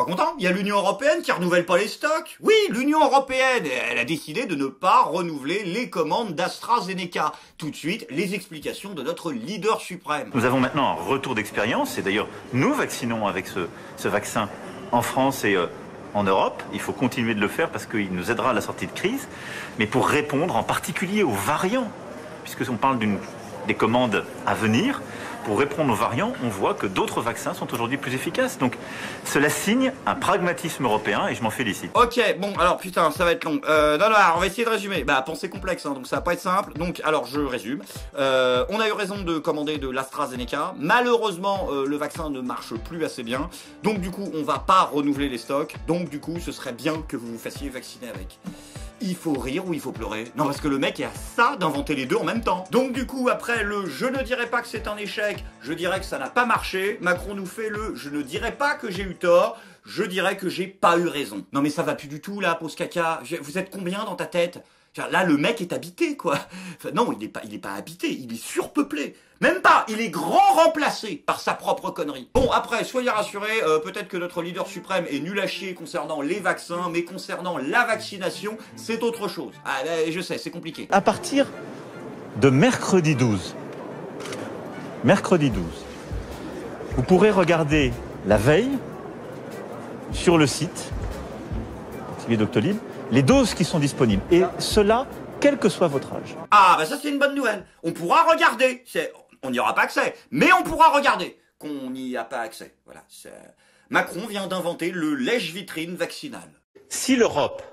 content? Il y a l'Union Européenne qui renouvelle pas les stocks. Oui, l'Union Européenne, elle a décidé de ne pas renouveler les commandes d'AstraZeneca. Tout de suite, les explications de notre leader suprême. Nous avons maintenant un retour d'expérience, et d'ailleurs, nous vaccinons avec ce vaccin en France et en Europe. Il faut continuer de le faire parce qu'il nous aidera à la sortie de crise, mais pour répondre en particulier aux variants, puisque on parle des commandes à venir. Pour répondre aux variants, on voit que d'autres vaccins sont aujourd'hui plus efficaces. Donc cela signe un pragmatisme européen et je m'en félicite. Ok, bon, alors putain, ça va être long. Non, alors, on va essayer de résumer. Bah, pensée complexe, hein, donc ça va pas être simple. Donc, alors, je résume. On a eu raison de commander de l'AstraZeneca. Malheureusement, le vaccin ne marche plus assez bien. Donc, du coup, on va pas renouveler les stocks. Donc, du coup, ce serait bien que vous vous fassiez vacciner avec. Il faut rire ou il faut pleurer? Non, parce que le mec est à ça d'inventer les deux en même temps. Donc du coup, après le « je ne dirais pas que c'est un échec », je dirais que ça n'a pas marché. Macron nous fait le « je ne dirais pas que j'ai eu tort », je dirais que j'ai pas eu raison. Non mais ça va plus du tout là, pause caca. Vous êtes combien dans ta tête? Là, le mec est habité, quoi. Enfin, non, il est pas habité, il est surpeuplé. Même pas, il est grand remplacé par sa propre connerie. Bon, après, soyez rassurés, peut-être que notre leader suprême est nul à chier concernant les vaccins, mais concernant la vaccination, c'est autre chose. Ah, je sais, c'est compliqué. À partir de mercredi 12, vous pourrez regarder la veille sur le site Doctolib les doses qui sont disponibles. Et cela, quel que soit votre âge. Ah, bah ça c'est une bonne nouvelle. On pourra regarder. On n'y aura pas accès, mais on pourra regarder qu'on n'y a pas accès. Voilà. Macron vient d'inventer le lèche-vitrine vaccinal. Si l'Europe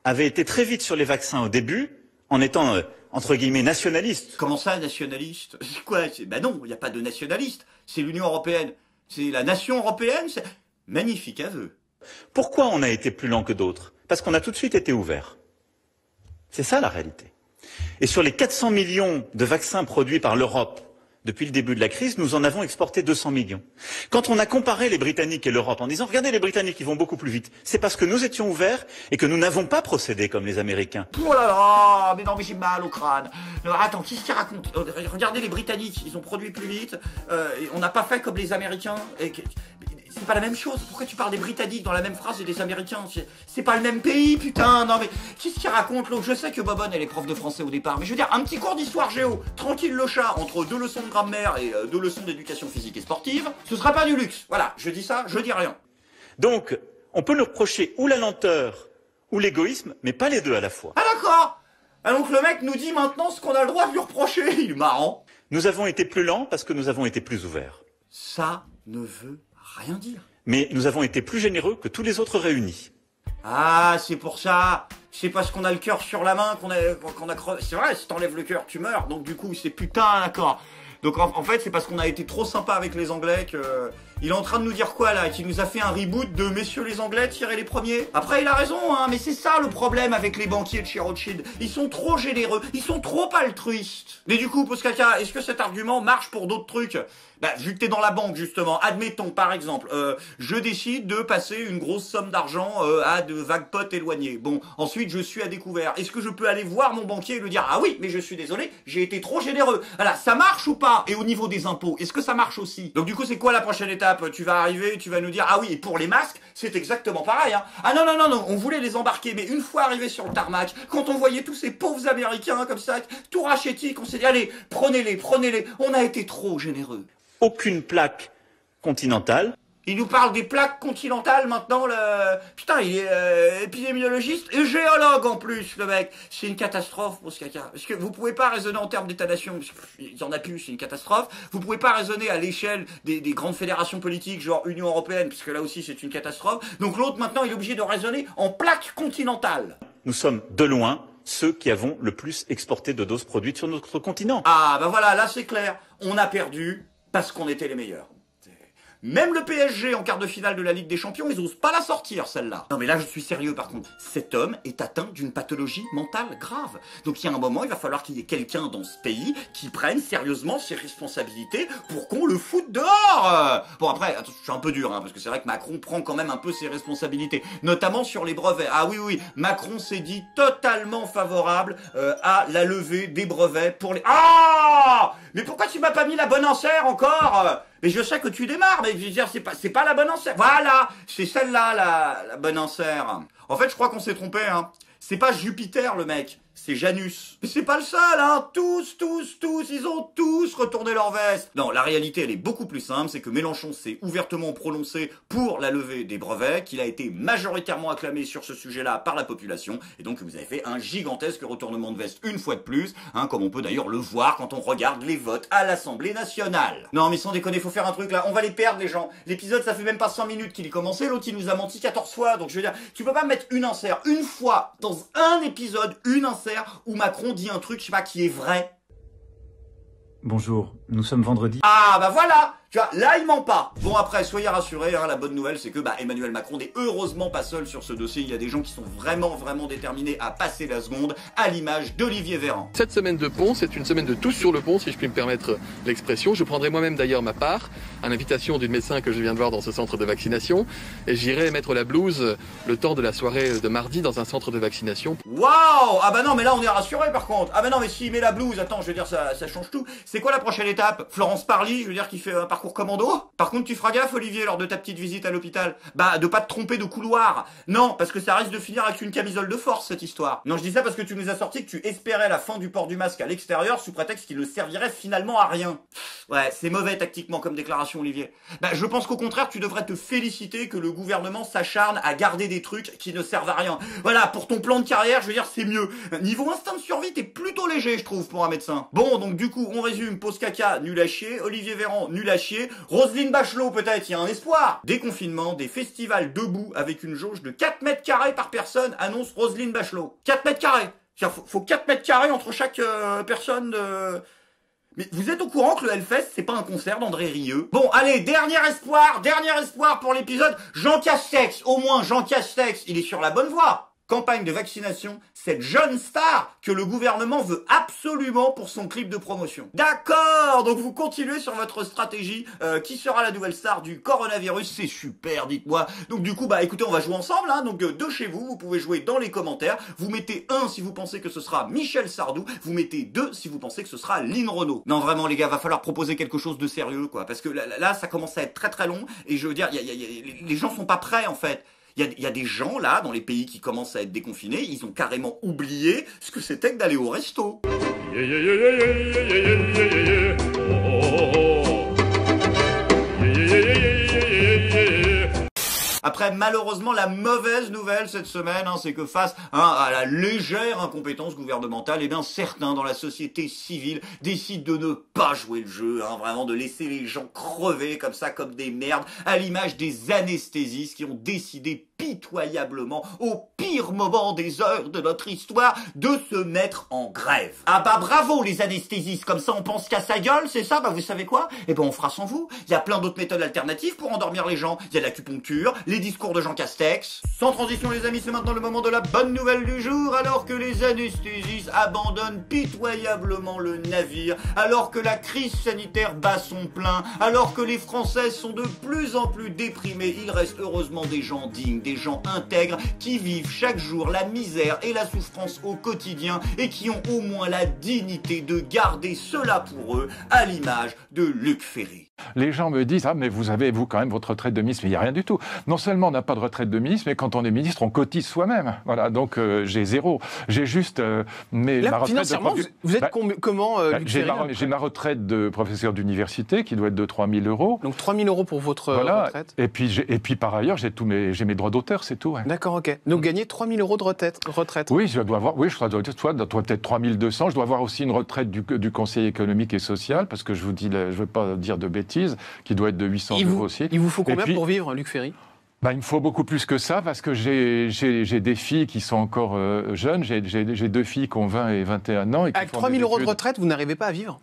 avait été très vite sur les vaccins au début, en étant, entre guillemets, nationaliste. Comment ça, nationaliste? C'est quoi? Bah non, il n'y a pas de nationaliste. C'est l'Union Européenne. C'est la nation européenne. Magnifique aveu. Pourquoi on a été plus lent que d'autres? Parce qu'on a tout de suite été ouvert. C'est ça la réalité. Et sur les 400 millions de vaccins produits par l'Europe depuis le début de la crise, nous en avons exporté 200 millions. Quand on a comparé les Britanniques et l'Europe en disant « Regardez, les Britanniques, ils vont beaucoup plus vite », c'est parce que nous étions ouverts et que nous n'avons pas procédé comme les Américains. Oh là là, mais non, mais j'ai mal au crâne. Non, attends, qu'est-ce qu'il raconte? Regardez les Britanniques, ils ont produit plus vite, et on n'a pas fait comme les Américains. C'est pas la même chose. Pourquoi tu parles des Britanniques dans la même phrase et des Américains? C'est pas le même pays, putain. Non mais qu'est-ce qu'il raconte l'autre? Je sais que Bobonne elle est prof de français au départ, mais je veux dire un petit cours d'histoire géo, tranquille le chat, entre 2 leçons de grammaire et 2 leçons d'éducation physique et sportive, ce sera pas du luxe. Voilà, je dis ça, je dis rien. Donc, on peut nous reprocher ou la lenteur ou l'égoïsme, mais pas les deux à la fois. Ah d'accord. Ah, donc le mec nous dit maintenant ce qu'on a le droit de lui reprocher. Il est marrant. Nous avons été plus lents parce que nous avons été plus ouverts. Ça ne veut rien dire. Mais nous avons été plus généreux que tous les autres réunis. Ah, c'est pour ça. C'est parce qu'on a le cœur sur la main qu'on a crevé. C'est vrai, si t'enlèves le cœur, tu meurs. Donc du coup, c'est putain, d'accord. Donc en fait, c'est parce qu'on a été trop sympa avec les Anglais que... Il est en train de nous dire quoi là? Qu'il nous a fait un reboot de Messieurs les Anglais, tirez les premiers? Après, il a raison, hein, mais c'est ça le problème avec les banquiers de chez Rothschild. Ils sont trop généreux, ils sont trop altruistes. Mais du coup, Poscaca, est-ce que cet argument marche pour d'autres trucs? Bah, vu que t'es dans la banque, justement, admettons, par exemple, je décide de passer une grosse somme d'argent à de vagues potes éloignés. Bon, ensuite, je suis à découvert. Est-ce que je peux aller voir mon banquier et lui dire « Ah oui, mais je suis désolé, j'ai été trop généreux. » Voilà, ça marche ou pas? Et au niveau des impôts, est-ce que ça marche aussi? Donc du coup, c'est quoi la prochaine étape? Tu vas arriver, tu vas nous dire « Ah oui, et pour les masques, c'est exactement pareil. Hein. Ah non, non, non, non, on voulait les embarquer, mais une fois arrivé sur le tarmac, quand on voyait tous ces pauvres Américains comme ça, tout rachétiques, on s'est dit « Allez, prenez-les, prenez-les. » On a été trop généreux. Aucune plaque continentale. Il nous parle des plaques continentales maintenant, le... Putain, il est épidémiologiste et géologue en plus, le mec. C'est une catastrophe pour ce caca. Parce que vous pouvez pas raisonner en termes d'État-nation, il y en a plus, c'est une catastrophe. Vous pouvez pas raisonner à l'échelle des grandes fédérations politiques, genre Union Européenne, puisque là aussi c'est une catastrophe. Donc l'autre, maintenant, il est obligé de raisonner en plaques continentales. Nous sommes de loin ceux qui avons le plus exporté de doses produites sur notre continent. Ah, bah voilà, là c'est clair. On a perdu parce qu'on était les meilleurs. Même le PSG en quart de finale de la Ligue des Champions, ils osent pas la sortir, celle-là. Non mais là, je suis sérieux par contre. Cet homme est atteint d'une pathologie mentale grave. Donc il y a un moment, il va falloir qu'il y ait quelqu'un dans ce pays qui prenne sérieusement ses responsabilités pour qu'on le foute dehors. Bon après, attends, je suis un peu dur, hein, parce que c'est vrai que Macron prend quand même un peu ses responsabilités, notamment sur les brevets. Ah oui, oui, Macron s'est dit totalement favorable à la levée des brevets pour les... Ah! Mais pourquoi tu m'as pas mis la bonne enchère encore? Mais je sais que tu démarres, mais je veux dire, c'est pas la bonne insert. Voilà, c'est celle-là, la bonne insert. En fait, je crois qu'on s'est trompé, hein. C'est pas Jupiter, le mec. C'est Janus. Mais c'est pas le seul, hein. Tous, ils ont tous retourné leur veste. Non, la réalité, elle est beaucoup plus simple. C'est que Mélenchon s'est ouvertement prononcé pour la levée des brevets, qu'il a été majoritairement acclamé sur ce sujet-là par la population. Et donc, vous avez fait un gigantesque retournement de veste une fois de plus, hein, comme on peut d'ailleurs le voir quand on regarde les votes à l'Assemblée nationale. Non, mais sans déconner, faut faire un truc là. On va les perdre, les gens. L'épisode, ça fait même pas 5 minutes qu'il est commencé. L'autre, il nous a menti 14 fois. Donc, je veux dire, tu peux pas mettre une insert une fois dans un épisode, une insert où Macron dit un truc, je sais pas, qui est vrai. Bonjour, nous sommes vendredi. Ah bah voilà. Tu vois, là, il ment pas. Bon, après, soyez rassurés, hein, la bonne nouvelle, c'est que Emmanuel Macron n'est heureusement pas seul sur ce dossier. Il y a des gens qui sont vraiment déterminés à passer la seconde, à l'image d'Olivier Véran. Cette semaine de pont, c'est une semaine de tous sur le pont, si je puis me permettre l'expression. Je prendrai moi-même d'ailleurs ma part, à l'invitation d'une médecin que je viens de voir dans ce centre de vaccination, et j'irai mettre la blouse le temps de la soirée de mardi dans un centre de vaccination. Waouh! Ah bah non, mais là, on est rassurés par contre. Ah bah non, mais s'il met la blouse, attends, je veux dire, ça change tout. C'est quoi la prochaine étape? Florence Parly, je veux dire, qui fait un parcours commando? Par contre, tu feras gaffe, Olivier, lors de ta petite visite à l'hôpital. De pas te tromper de couloir. Non, parce que ça risque de finir avec une camisole de force, cette histoire. Non, je dis ça parce que tu nous as sorti que tu espérais la fin du port du masque à l'extérieur sous prétexte qu'il ne servirait finalement à rien. Ouais, c'est mauvais tactiquement comme déclaration, Olivier. Je pense qu'au contraire, tu devrais te féliciter que le gouvernement s'acharne à garder des trucs qui ne servent à rien. Voilà, pour ton plan de carrière, je veux dire, c'est mieux. Niveau instinct de survie, t'es plutôt léger, je trouve, pour un médecin. Bon, donc du coup, on résume. Pause caca, nul à chier. Olivier Véran, nul à chier. Roselyne Bachelot, peut-être, il y a un espoir. Déconfinement, des festivals debout avec une jauge de 4 mètres carrés par personne, annonce Roselyne Bachelot. 4 mètres carrés. Faut 4 mètres carrés entre chaque personne de... Mais vous êtes au courant que le Hellfest, c'est pas un concert d'André Rieu? Bon, allez, dernier espoir pour l'épisode. Jean Castex, au moins Jean Castex, il est sur la bonne voie. Campagne de vaccination, cette jeune star que le gouvernement veut absolument pour son clip de promotion. D'accord, donc vous continuez sur votre stratégie. Qui sera la nouvelle star du coronavirus? C'est super, dites-moi. Donc du coup, écoutez, on va jouer ensemble, hein. Donc de chez vous, vous pouvez jouer dans les commentaires. Vous mettez 1 si vous pensez que ce sera Michel Sardou. Vous mettez 2 si vous pensez que ce sera Lynn Renaud. Non, vraiment, les gars, va falloir proposer quelque chose de sérieux, quoi. Parce que là ça commence à être très long. Et je veux dire, les gens sont pas prêts, en fait. Il y a des gens, là, dans les pays qui commencent à être déconfinés, ils ont carrément oublié ce que c'était que d'aller au resto. Après, malheureusement, la mauvaise nouvelle cette semaine, c'est que face à la légère incompétence gouvernementale, certains dans la société civile décident de ne pas jouer le jeu, vraiment de laisser les gens crever comme ça, comme des merdes, à l'image des anesthésistes qui ont décidé pitoyablement, au pire moment des heures de notre histoire, de se mettre en grève. Ah bravo les anesthésistes, comme ça on pense qu'à sa gueule, c'est ça? Vous savez quoi? On fera sans vous. Il y a plein d'autres méthodes alternatives pour endormir les gens. Il y a l'acupuncture, les discours de Jean Castex. Sans transition les amis, c'est maintenant le moment de la bonne nouvelle du jour. Alors que les anesthésistes abandonnent pitoyablement le navire, alors que la crise sanitaire bat son plein, alors que les Français sont de plus en plus déprimés, il reste heureusement des gens dignes, des gens intègres qui vivent chaque jour la misère et la souffrance au quotidien et qui ont au moins la dignité de garder cela pour eux, à l'image de Luc Ferry. Les gens me disent « Ah, mais vous avez, vous, quand même, votre retraite de ministre. » Mais il n'y a rien du tout. Non seulement on n'a pas de retraite de ministre, mais quand on est ministre, on cotise soi-même. Voilà, donc j'ai zéro. J'ai juste ma retraite financièrement, vous êtes comment, Luc Ferry, j'ai ma retraite de professeur d'université qui doit être de 3 000 €. Donc 3 000 € pour votre retraite. Et puis par ailleurs, j'ai mes droits d'auteur, c'est tout. Ouais. D'accord, ok. Donc gagner 3 000 € de retraite. Oui, je dois avoir, peut-être 3 200. Je dois avoir aussi une retraite du Conseil économique et social, parce que je ne veux pas dire de bêtises, qui doit être de 800 € aussi. Il vous faut combien pour vivre, Luc Ferry? Il me faut beaucoup plus que ça, parce que j'ai des filles qui sont encore jeunes. J'ai 2 filles qui ont 20 et 21 ans. Et qui Avec 3 000 € de retraite, vous n'arrivez pas à vivre?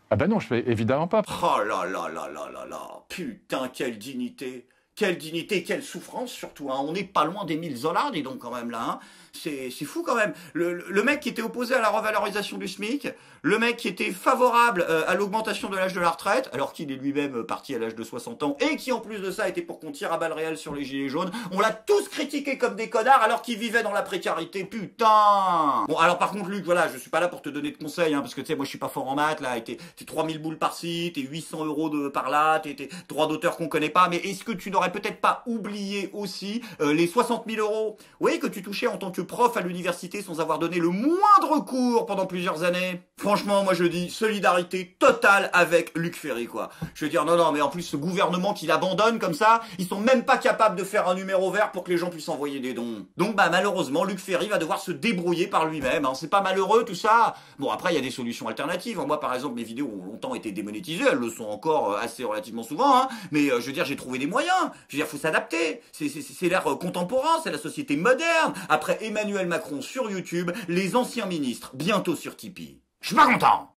Ah non, je fais évidemment pas. Oh là là là là là là. Putain, quelle dignité. quelle dignité, quelle souffrance surtout, hein. On n'est pas loin des 1000 $, dis donc quand même là, hein. C'est fou quand même. Le mec qui était opposé à la revalorisation du SMIC, le mec qui était favorable à l'augmentation de l'âge de la retraite, alors qu'il est lui-même parti à l'âge de 60 ans, et qui en plus de ça était pour qu'on tire à balles réelles sur les gilets jaunes, on l'a tous critiqué comme des connards alors qu'ils vivaient dans la précarité, putain. Bon alors par contre Luc, voilà, je suis pas là pour te donner de conseils, hein, parce que tu sais, moi je suis pas fort en maths, là, t'es 3000 boules par-ci, t'es 800 € par là, t'es droit d'auteur qu'on connaît pas, mais est-ce que tu n'aurais peut-être pas oublié aussi les 60 000 €, oui, que tu touchais en tant que prof à l'université sans avoir donné le moindre cours pendant plusieurs années? Franchement, moi je dis solidarité totale avec Luc Ferry, quoi. Je veux dire, non, mais en plus ce gouvernement qui l'abandonne comme ça, ils sont même pas capables de faire un numéro vert pour que les gens puissent envoyer des dons. Donc bah malheureusement, Luc Ferry va devoir se débrouiller par lui-même, hein. C'est pas malheureux tout ça. Bon après, il y a des solutions alternatives. Moi par exemple, mes vidéos ont longtemps été démonétisées, elles le sont encore assez relativement souvent, hein. Mais je veux dire, j'ai trouvé des moyens. Je veux dire, faut s'adapter. C'est l'ère contemporain, c'est la société moderne. Après Emmanuel Macron sur YouTube, les anciens ministres bientôt sur Tipeee. Je suis pas content.